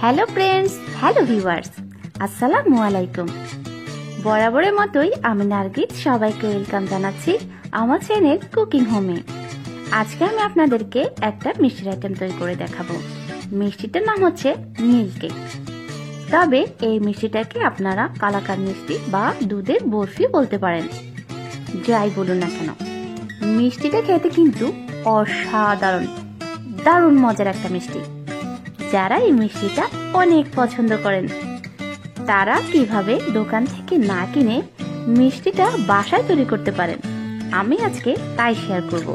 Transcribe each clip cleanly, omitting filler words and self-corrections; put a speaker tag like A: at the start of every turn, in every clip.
A: Hello friends, hello viewers, আসসালামু আলাইকুম। বরাবরের মতোই আমি নার্গিস সবাইকে ওয়েলকাম জানাচ্ছি আমার চ্যানেল কুকিং হোমে। আজকে আমি আপনাদেরকে একটা মিষ্টির আইটেম তৈরি করে দেখাবো। মিষ্টিটার নাম হচ্ছে মিল্ক কেক। তবে এই মিষ্টিটাকে আপনারা কালাকাঁদ মিষ্টি বা দুধের বরফি বলতে পারেন। যাই বলুন না কেন, মিষ্টিটা খেতে কিন্তু অসাধারণ, দারুণ মজার একটা মিষ্টি। যারা এই মিষ্টিটা অনেক পছন্দ করেন তারা কিভাবে দোকান থেকে না কিনে মিষ্টিটা বাসায় তৈরি করতে পারেন, আমি আজকে তাই শেয়ার করব।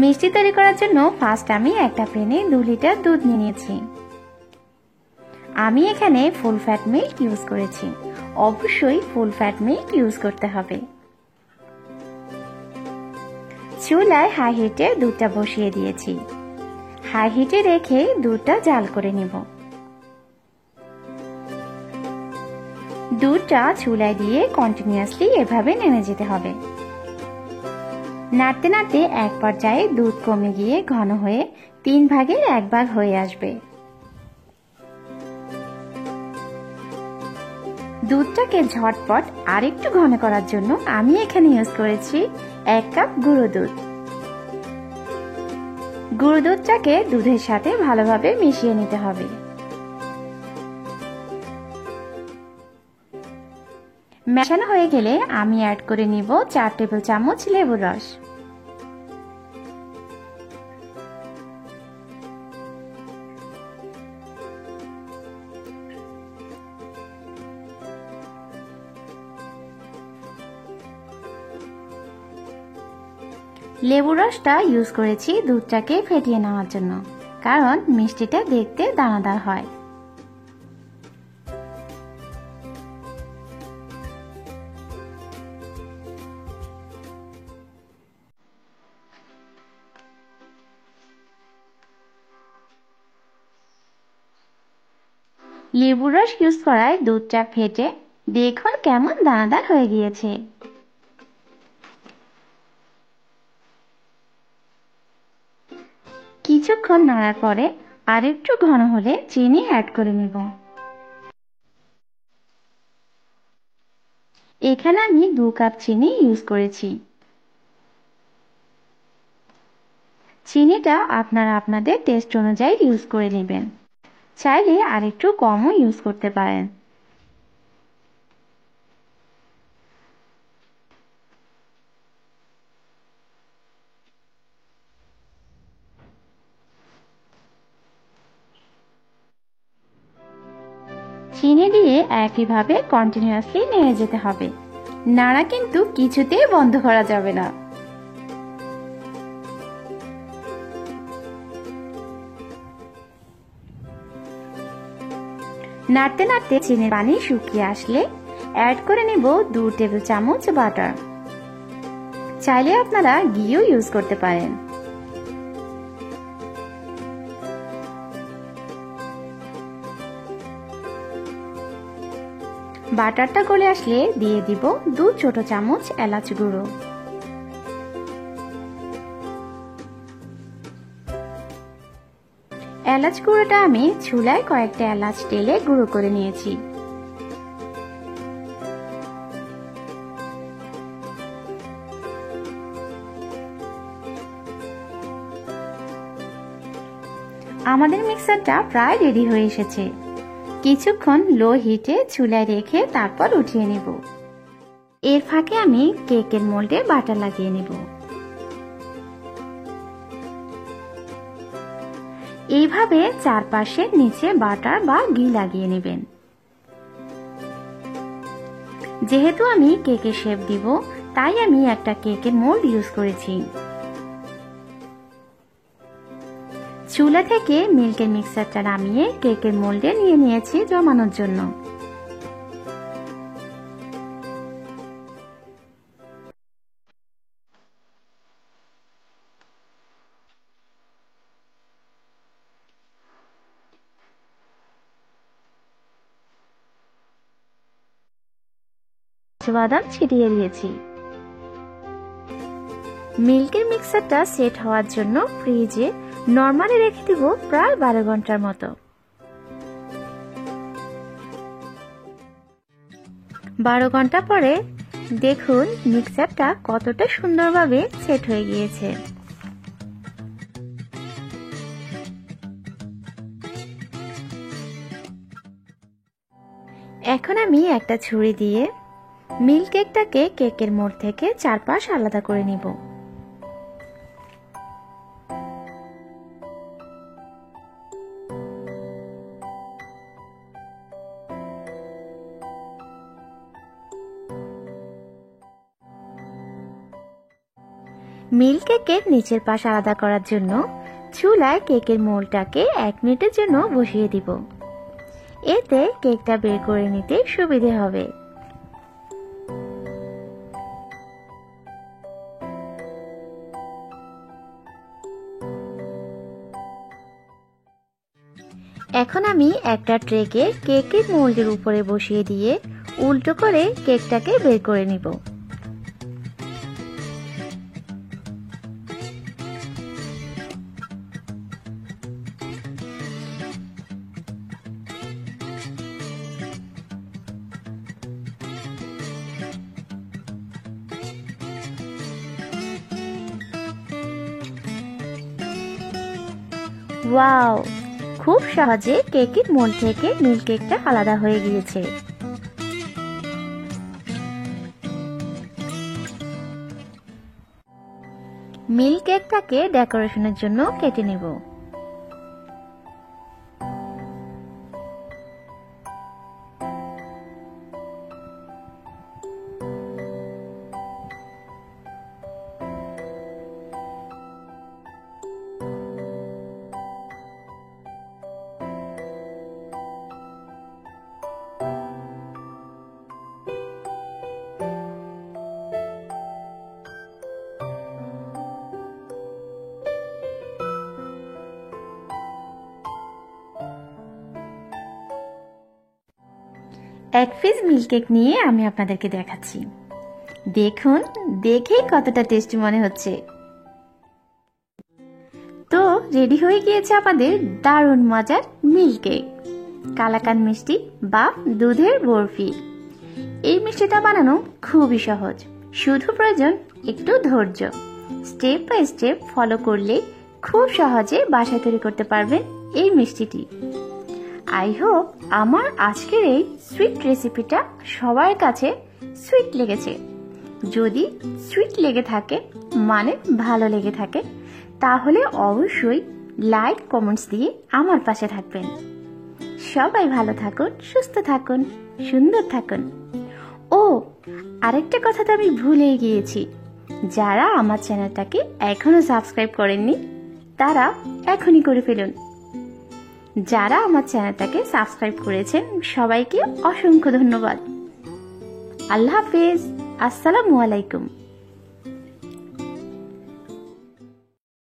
A: মিষ্টি তৈরি করার জন্য ফার্স্ট আমি একটা প্যানে 2 লিটার দুধ নিয়ে নিয়েছি। আমি এখানে ফুল ফ্যাট মিল্ক ইউজ করেছি। অবশ্যই ফুল ফ্যাট মিল্ক ইউজ করতে হবে। চুলায় হাই হিটে দুধটা বসিয়ে দিয়েছি। হাই হিটে রেখে দুধটা জাল করে নেব। দুধটা চুলায় দিয়ে কন্টিনিউয়াসলি এভাবে নেড়ে যেতে হবে। নাড়তে নাড়তে এক পর্যায়ে দুধ কমে গিয়ে ঘন হয়ে 3 ভাগের 1 ভাগ হয়ে আসবে। দুধটাকে ঝটপট আরেকটু ঘন করার জন্য আমি এখানে ইউজ করেছি 1 কাপ গুঁড়ো দুধ। গুঁড়ো দুধটাকে দুধের সাথে ভালোভাবে মিশিয়ে নিতে হবে। মেশানো হয়ে গেলে আমি অ্যাড করে নিব 4 টেবিল চামচ লেবুর রস। লেবুর রসটা ইউজ করেছি দুধটাকে ফেটিয়ে নেওয়ার জন্য, কারণ মিষ্টিটা দেখতে দানাদার হয়। লেবুর রস ইউজ করায় দুধটা ফেটে দেখুন কেমন দানাদার হয়ে গিয়েছে। কিছুক্ষণ নাড়ার পরে আরেকটু ঘন হলে চিনি অ্যাড করে নেব। এখানে আমি 2 কাপ চিনি ইউজ করেছি। চিনিটা আপনারা আপনাদের টেস্ট অনুযায়ী ইউজ করে নেবেন, চাইলে আরেকটু কমও ইউজ করতে পারেন। চিনি দিয়ে একইভাবে কন্টিনিউয়াসলি নেড়ে যেতে হবে। নাড়া কিন্তু কিছুতেই বন্ধ করা যাবে না। নাড়তে নাড়তে চিনির পানি শুকিয়ে আসলে অ্যাড করে নেব 2 টেবিল চামচ বাটার। চাইলে আপনারা ঘিও ইউজ করতে পারেন। বাটারটা গলে আসলে দিয়ে দিব 2 ছোট চামচ এলাচ গুঁড়ো। এলাচ গুঁড়োটা আমি চুলায় কয়েকটা এলাচ টেলে গুঁড়ো করে নিয়েছি। আমাদের মিক্সারটা প্রায় রেডি হয়ে এসেছে। কিছুক্ষণ লো হিটে চুলায় রেখে তারপর উঠিয়ে নেব। এর ফাঁকে আমি কেকের মোল্ডে বাটার লাগিয়ে নেব। এইভাবে চারপাশে নিচে বাটার বা ঘি লাগিয়ে নেবেন। যেহেতু আমি কেকের শেপ দিব, তাই আমি একটা কেকের মোল্ড ইউজ করেছি। চুলা থেকে মিল্কের মিক্সারটা নামিয়ে কেকের মোল্ডে নিয়ে নিয়েছি জমানোর জন্য। বাদাম ছিটিয়ে দিয়েছি। মিল্কের মিক্সারটা সেট হওয়ার জন্য ফ্রিজে নরমালি রেখে দিব প্রায় 12 ঘন্টার মতো। 12 ঘন্টা পরে দেখুন মিক্সারটা কতটা সুন্দরভাবে সেট হয়ে গিয়েছে। এখন আমি একটা ছুরি দিয়ে মিল্ক কেকটাকে কেকের মোড় থেকে চারপাশ আলাদা করে নিব। মিল্ক কেকের নিচের পাশ আলাদা করার জন্য চুলায় কেকের মোলটাকে 1 মিনিটের জন্য বসিয়ে দিব। এতে কেকটা বের করে নিতে সুবিধে হবে। এখন আমি একটা ট্রেকে কেকের মোল্ডের উপরে বসিয়ে দিয়ে উল্টো করে কেকটাকে বের করে নিব। ওয়াও, খুব সহজে কেকের মোল্ড থেকে মিল্ক কেকটা আলাদা হয়ে গিয়েছে। মিল্ক কেকটাকে ডেকোরেশনের জন্য কেটে নেব। এক পিস মিল্ক কেক নিয়ে আমি আপনাদেরকে দেখাচ্ছি। দেখুন, দেখেই কতটা টেস্টি মনে হচ্ছে। তো রেডি হয়ে গিয়েছে আমাদের দারুণ মজার মিল্ক কেক, কালাকান মিষ্টি বা দুধের বরফি। এই মিষ্টিটা বানানো খুবই সহজ, শুধু প্রয়োজন একটু ধৈর্য। স্টেপ বাই স্টেপ ফলো করলে খুব সহজে বাসায় তৈরি করতে পারবেন এই মিষ্টিটি। আই হোপ আমার আজকের এই সুইট রেসিপিটা সবার কাছে সুইট লেগেছে। যদি সুইট লেগে থাকে মানে ভালো লেগে থাকে, তাহলে অবশ্যই লাইক কমেন্টস দিয়ে আমার পাশে থাকবেন। সবাই ভালো থাকুন, সুস্থ থাকুন, সুন্দর থাকুন। ও আরেকটা কথা তো আমি ভুলেই গিয়েছি, যারা আমার চ্যানেলটাকে এখনো সাবস্ক্রাইব করেননি তারা এখনই করে ফেলুন। যারা আমার চ্যানেলটাকে সাবস্ক্রাইব করেছেন সবাইকে অসংখ্য ধন্যবাদ। আল্লাহ হাফেজ, আসসালামু আলাইকুম।